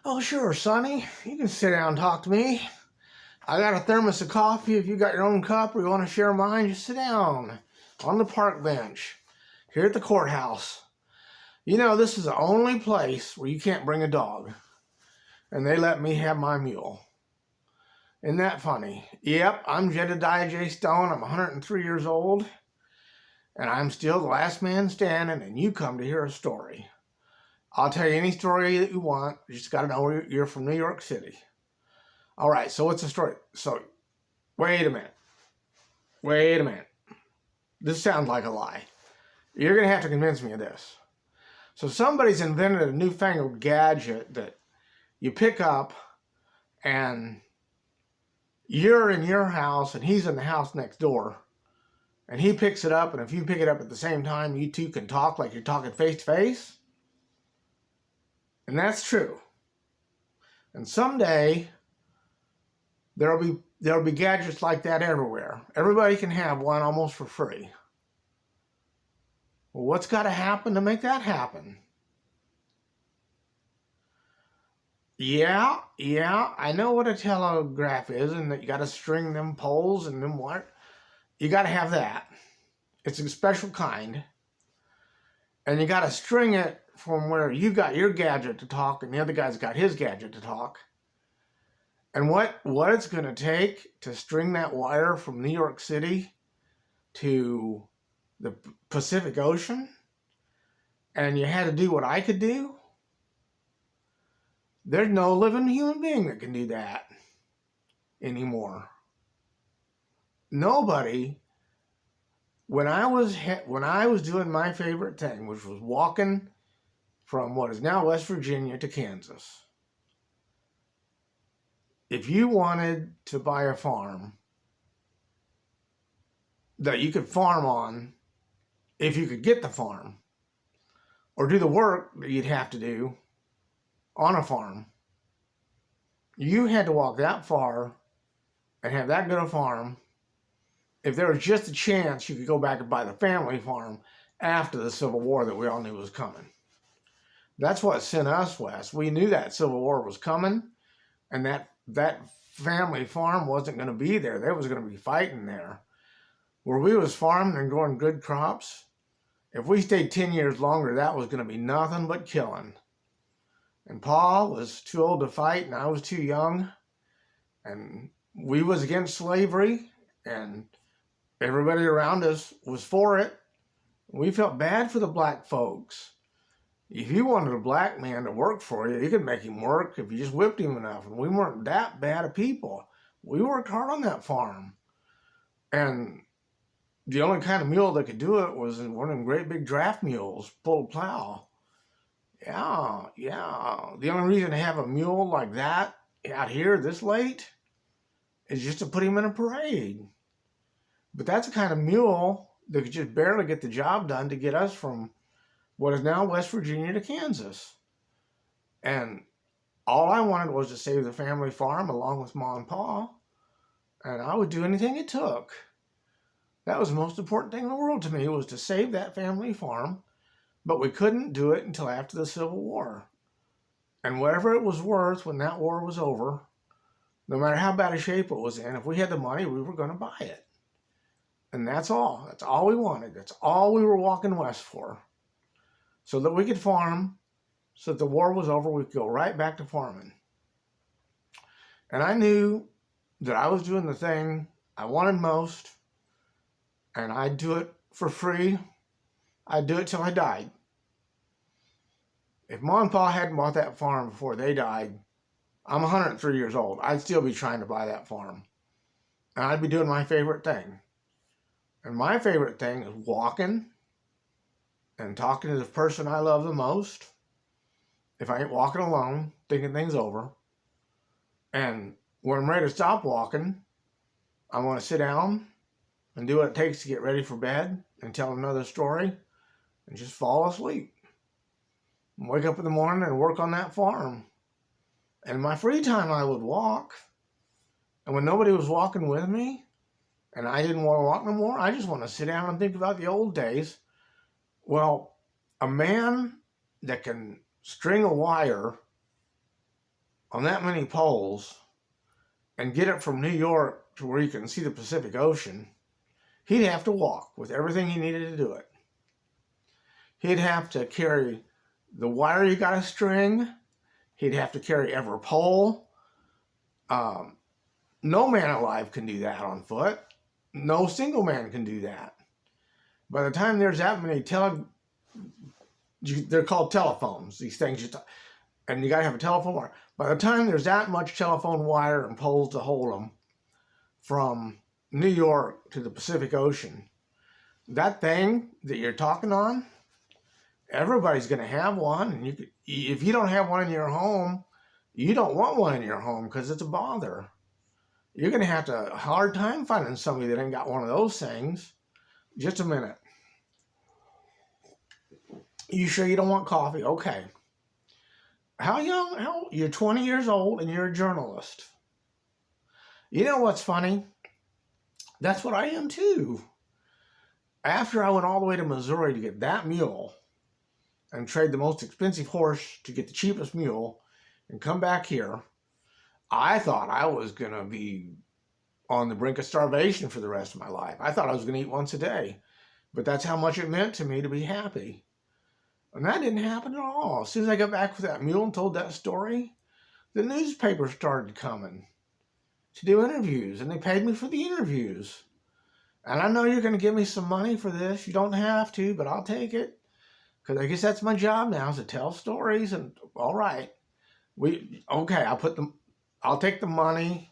Oh, sure, Sonny. You can sit down and talk to me. I got a thermos of coffee. If you got your own cup or you want to share mine, just sit down on the park bench here at the courthouse. You know, this is the only place where you can't bring a dog. And they let me have my mule. Isn't that funny? Yep, I'm Jedadiah Stone. I'm 103 years old. And I'm still the last man standing, and you come to hear a story. I'll tell you any story that you want. You just got to know you're from New York City. All right, so what's the story? So, wait a minute. This sounds like a lie. You're going to have to convince me of this. So somebody's invented a newfangled gadget that you pick up and you're in your house and he's in the house next door. And he picks it up, and if you pick it up at the same time, you two can talk like you're talking face to face. And that's true. And someday there'll be gadgets like that everywhere. Everybody can have one almost for free. Well, what's got to happen to make that happen? Yeah, I know what a telegraph is, and that you got to string them poles and them what. You got to have that. It's a special kind. And you got to string it from where you got your gadget to talk and the other guy's got his gadget to talk. And what it's going to take to string that wire from New York City to the Pacific Ocean, and you had to do what I could do, there's no living human being that can do that anymore. Nobody. When I was doing my favorite thing, which was walking from what is now West Virginia to Kansas, if you wanted to buy a farm that you could farm on, if you could get the farm, or do the work that you'd have to do on a farm, you had to walk that far and have that good a farm. If there was just a chance, you could go back and buy the family farm after the Civil War that we all knew was coming. That's what sent us west. We knew that Civil War was coming, and that family farm wasn't going to be there. They was going to be fighting there. Where we was farming and growing good crops, if we stayed 10 years longer, that was going to be nothing but killing. And Pa was too old to fight, and I was too young. And we was against slavery, and everybody around us was for it. We felt bad for the black folks. If you wanted a black man to work for you, you could make him work if you just whipped him enough. And we weren't that bad of people. We worked hard on that farm. And the only kind of mule that could do it was one of them great big draft mules, pull plow. Yeah. The only reason to have a mule like that out here this late is just to put him in a parade. But that's the kind of mule that could just barely get the job done to get us from what is now West Virginia to Kansas. And all I wanted was to save the family farm along with Ma and Pa. And I would do anything it took. That was the most important thing in the world to me, was to save that family farm. But we couldn't do it until after the Civil War. And whatever it was worth when that war was over, no matter how bad a shape it was in, if we had the money, we were going to buy it. And that's all. That's all we wanted. That's all we were walking west for. So that we could farm, so that the war was over, we could go right back to farming. And I knew that I was doing the thing I wanted most, and I'd do it for free. I'd do it till I died. If Ma and Pa hadn't bought that farm before they died, I'm 103 years old. I'd still be trying to buy that farm. And I'd be doing my favorite thing. And my favorite thing is walking and talking to the person I love the most. If I ain't walking alone, thinking things over. And when I'm ready to stop walking, I want to sit down and do what it takes to get ready for bed and tell another story and just fall asleep. And wake up in the morning and work on that farm. And in my free time, I would walk. And when nobody was walking with me, and I didn't want to walk no more, I just want to sit down and think about the old days. Well, a man that can string a wire on that many poles and get it from New York to where you can see the Pacific Ocean, he'd have to walk with everything he needed to do it. He'd have to carry the wire you got to string. He'd have to carry every pole. No man alive can do that on foot. No single man can do that. By the time there's that many they're called telephones, these things, and you got to have a telephone wire. By the time there's that much telephone wire and poles to hold them from New York to the Pacific Ocean, that thing that you're talking on, everybody's going to have one. And if you don't have one in your home, you don't want one in your home because it's a bother. You're going to have a hard time finding somebody that ain't got one of those things. Just a minute. You sure you don't want coffee? Okay. How young? You're 20 years old and you're a journalist. You know what's funny? That's what I am too. After I went all the way to Missouri to get that mule and trade the most expensive horse to get the cheapest mule and come back here, I thought I was going to be on the brink of starvation for the rest of my life. I thought I was going to eat once a day. But that's how much it meant to me to be happy. And that didn't happen at all. As soon as I got back with that mule and told that story, the newspapers started coming to do interviews, and they paid me for the interviews. And I know you're going to give me some money for this. You don't have to, but I'll take it. Because I guess that's my job now, is to tell stories. And all right, I'll take the money.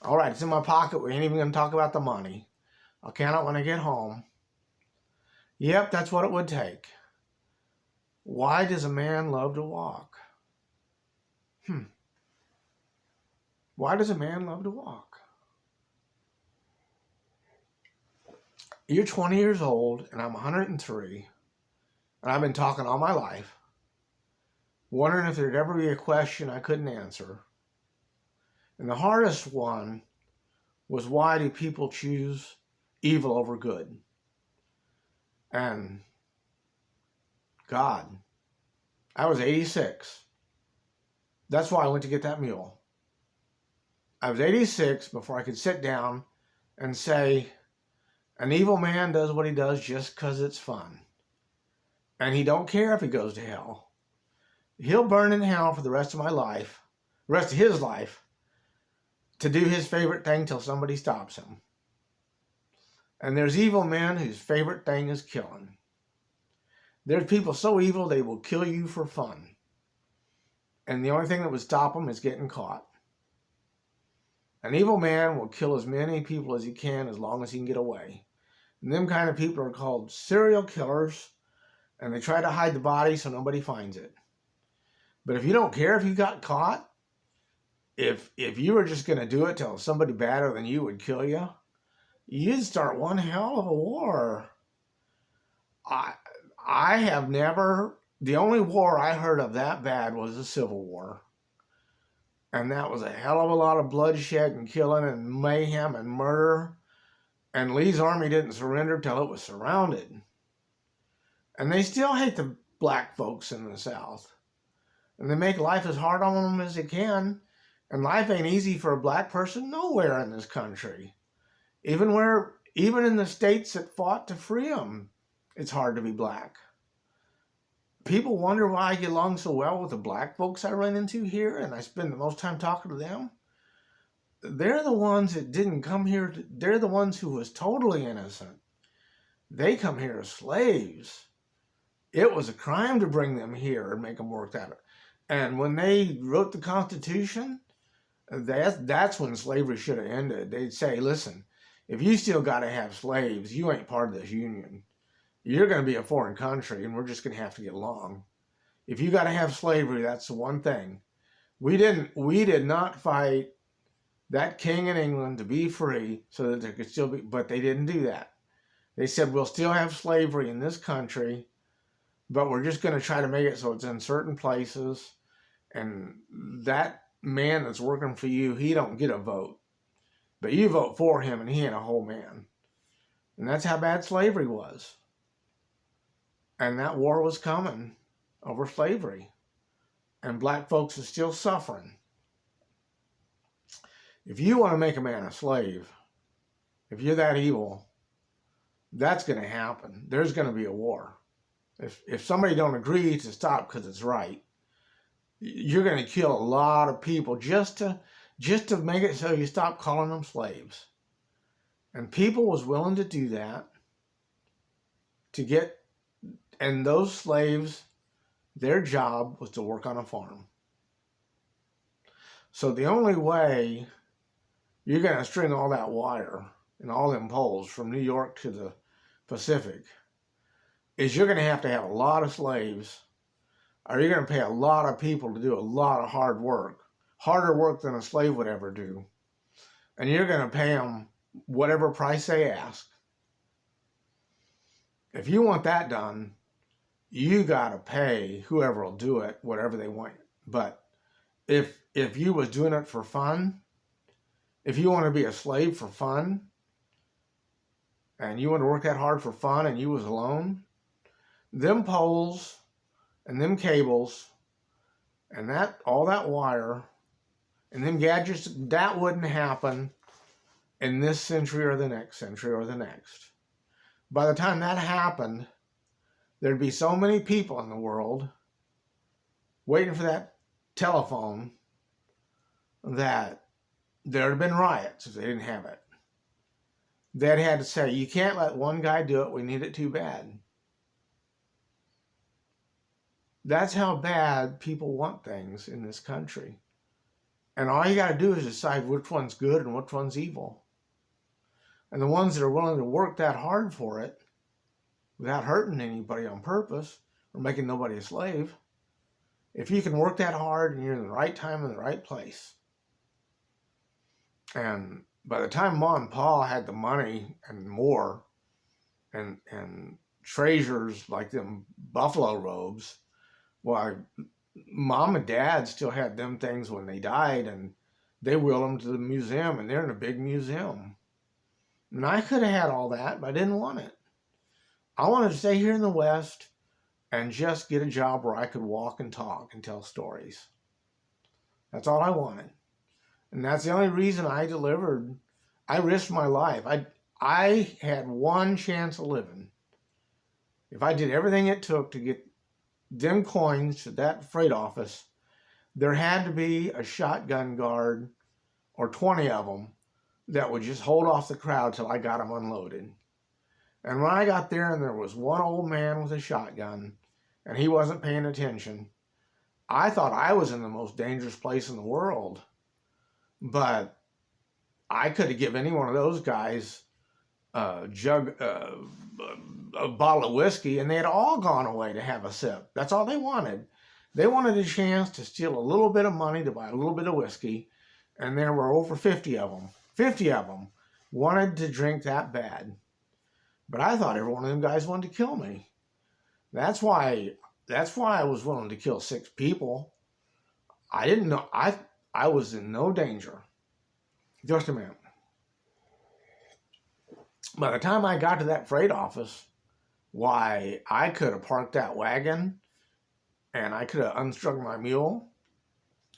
All right, it's in my pocket. We ain't even going to talk about the money. I'll count it when I get home. Yep, that's what it would take. Why does a man love to walk? Why does a man love to walk? You're 20 years old, and I'm 103, and I've been talking all my life, wondering if there'd ever be a question I couldn't answer. And the hardest one was, why do people choose evil over good? And God, I was 86. That's why I went to get that mule. I was 86 before I could sit down and say, an evil man does what he does just because it's fun. And he don't care if he goes to hell. He'll burn in hell for the rest of his life, to do his favorite thing till somebody stops him. And there's evil men whose favorite thing is killing. There's people so evil they will kill you for fun. And the only thing that would stop them is getting caught. An evil man will kill as many people as he can as long as he can get away. And them kind of people are called serial killers, and they try to hide the body so nobody finds it. But if you don't care if you got caught, if you were just going to do it till somebody badder than you would kill you, you'd start one hell of a war. I have never, the only war I heard of that bad was the Civil War. And that was a hell of a lot of bloodshed and killing and mayhem and murder. And Lee's army didn't surrender till it was surrounded. And they still hate the black folks in the South. And they make life as hard on them as they can. And life ain't easy for a black person nowhere in this country. Even in the states that fought to free them, it's hard to be black. People wonder why I get along so well with the black folks I run into here, and I spend the most time talking to them. They're the ones that didn't come here. They're the ones who was totally innocent. They come here as slaves. It was a crime to bring them here and make them work at it. And when they wrote the Constitution, that's when slavery should have ended. They'd say, listen, if you still got to have slaves, you ain't part of this union. You're going to be a foreign country, and we're just going to have to get along. If you got to have slavery, that's the one thing. We did not fight that king in England to be free so that there could still be, but they didn't do that. They said, we'll still have slavery in this country, but we're just going to try to make it so it's in certain places, and that man that's working for you, he don't get a vote. But you vote for him, and he ain't a whole man. And that's how bad slavery was. And that war was coming over slavery. And black folks are still suffering. If you want to make a man a slave, if you're that evil, that's going to happen. There's going to be a war. If somebody don't agree to stop because it's right, you're going to kill a lot of people just to make it so you stop calling them slaves. And people was willing to do that to get, and those slaves, their job was to work on a farm. So the only way you're going to string all that wire and all them poles from New York to the Pacific is you're going to have a lot of slaves, or you're going to pay a lot of people to do a lot of hard work, harder work than a slave would ever do. And you're going to pay them whatever price they ask. If you want that done, you got to pay whoever will do it, whatever they want. But if you was doing it for fun, if you want to be a slave for fun, and you want to work that hard for fun and you was alone, them poles and them cables and all that wire and them gadgets, that wouldn't happen in this century or the next century or the next. By the time that happened, there'd be so many people in the world waiting for that telephone that there'd have been riots if they didn't have it. They'd had to say, you can't let one guy do it, we need it too bad. That's how bad people want things in this country. And all you got to do is decide which one's good and which one's evil. And the ones that are willing to work that hard for it without hurting anybody on purpose or making nobody a slave, if you can work that hard and you're in the right time in the right place. And by the time Ma and Pa had the money and more and treasures like them buffalo robes, well, Mom and Dad still had them things when they died, and they wheeled them to the museum, and they're in a big museum. And I could have had all that, but I didn't want it. I wanted to stay here in the West and just get a job where I could walk and talk and tell stories. That's all I wanted. And that's the only reason I delivered. I risked my life. I had one chance of living. If I did everything it took to get them coins to that freight office, there had to be a shotgun guard or 20 of them that would just hold off the crowd till I got them unloaded. And when I got there and there was one old man with a shotgun and he wasn't paying attention, I thought I was in the most dangerous place in the world. But I could have given any one of those guys a bottle of whiskey, and they had all gone away to have a sip. That's all they wanted. They wanted a chance to steal a little bit of money to buy a little bit of whiskey, and there were over 50 of them. 50 of them wanted to drink that bad. But I thought every one of them guys wanted to kill me. That's why I was willing to kill 6 people. I didn't know. I was in no danger. Just a minute. By the time I got to that freight office, why, I could have parked that wagon and I could have unstrung my mule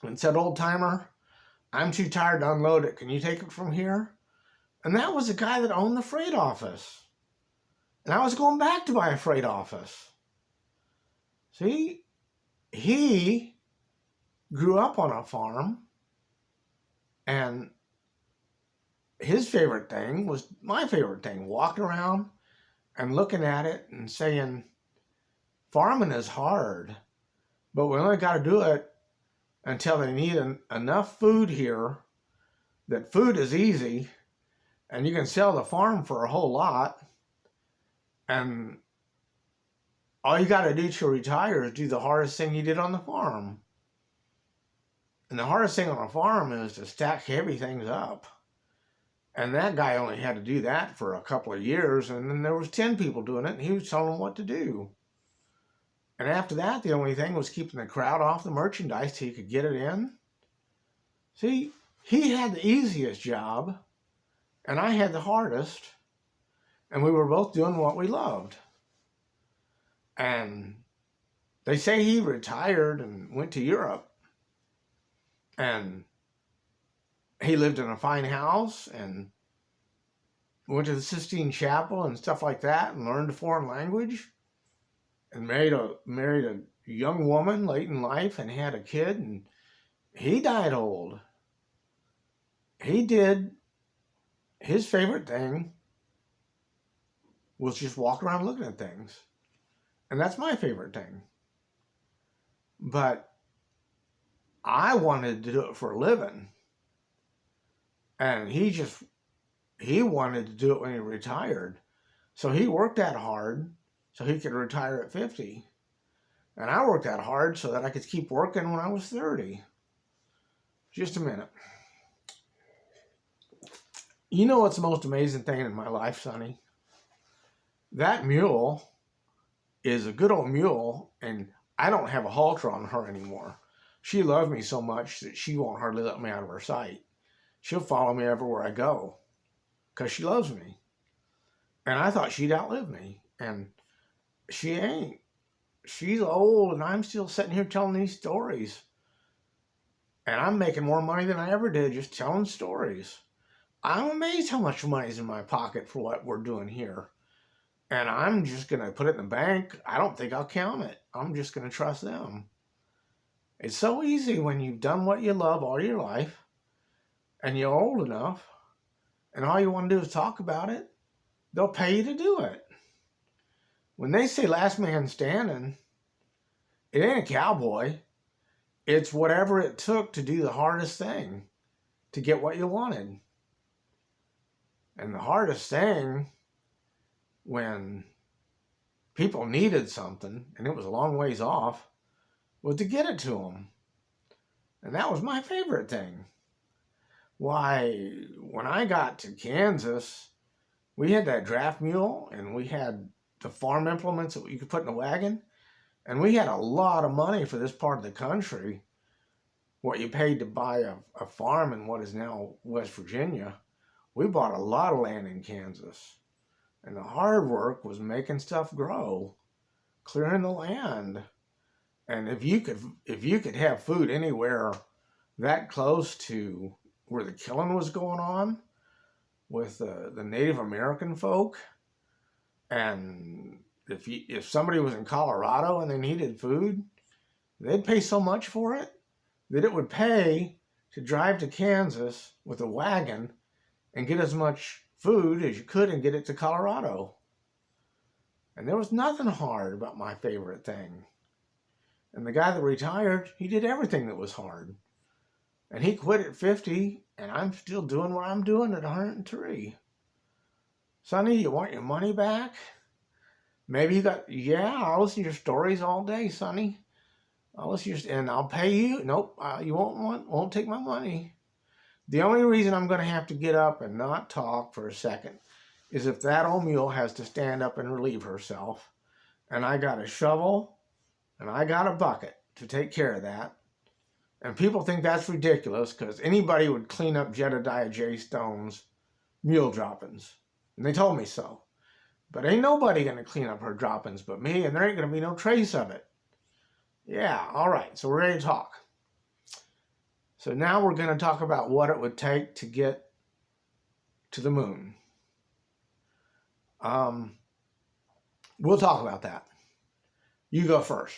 and said, old timer, I'm too tired to unload it. Can you take it from here? And that was the guy that owned the freight office. And I was going back to buy a freight office. See, he grew up on a farm, and his favorite thing was my favorite thing, walking around and looking at it and saying, farming is hard, but we only got to do it until they need enough food here that food is easy and you can sell the farm for a whole lot, and all you got to do to retire is do the hardest thing you did on the farm. And the hardest thing on a farm is to stack heavy things up. And that guy only had to do that for a couple of years, and then there was 10 people doing it, and he was telling them what to do. And after that, the only thing was keeping the crowd off the merchandise till he could get it in. See, he had the easiest job, and I had the hardest, and we were both doing what we loved. And they say he retired and went to Europe, and he lived in a fine house and went to the Sistine Chapel and stuff like that and learned a foreign language and married a young woman late in life and had a kid, and he died old. He did his favorite thing was just walk around looking at things. And that's my favorite thing. But I wanted to do it for a living. And he wanted to do it when he retired. So he worked that hard so he could retire at 50. And I worked that hard so that I could keep working when I was 30. Just a minute. You know what's the most amazing thing in my life, Sonny? That mule is a good old mule, and I don't have a halter on her anymore. She loved me so much that she won't hardly let me out of her sight. She'll follow me everywhere I go because she loves me. And I thought she'd outlive me, and she ain't. She's old, and I'm still sitting here telling these stories. And I'm making more money than I ever did just telling stories. I'm amazed how much money's in my pocket for what we're doing here. And I'm just going to put it in the bank. I don't think I'll count it. I'm just going to trust them. It's so easy when you've done what you love all your life and you're old enough and all you want to do is talk about it. They'll pay you to do it. When they say last man standing, it ain't a cowboy. It's whatever it took to do the hardest thing to get what you wanted. And the hardest thing when people needed something and it was a long ways off was to get it to them. And that was my favorite thing. Why, when I got to Kansas, we had that draft mule and we had the farm implements that you could put in a wagon. And we had a lot of money for this part of the country. What you paid to buy a farm in what is now West Virginia. We bought a lot of land in Kansas. And the hard work was making stuff grow, clearing the land. And if you could have food anywhere that close to where the killing was going on with the Native American folk, and if somebody was in Colorado and they needed food, they'd pay so much for it that it would pay to drive to Kansas with a wagon and get as much food as you could and get it to Colorado. And there was nothing hard about my favorite thing. And the guy that retired, he did everything that was hard. And he quit at 50, and I'm still doing what I'm doing at 103. Sonny, you want your money back? Maybe you got, yeah, I'll listen to your stories all day, Sonny. I'll listen to your, and I'll pay you. Nope, you won't take my money. The only reason I'm going to have to get up and not talk for a second is if that old mule has to stand up and relieve herself. And I got a shovel and I got a bucket to take care of that. And people think that's ridiculous because anybody would clean up Jedadiah Stone's mule droppings. And they told me so. But ain't nobody going to clean up her droppings but me, and there ain't going to be no trace of it. Yeah, all right, so we're ready to talk. So now we're going to talk about what it would take to get to the moon. We'll talk about that. You go first.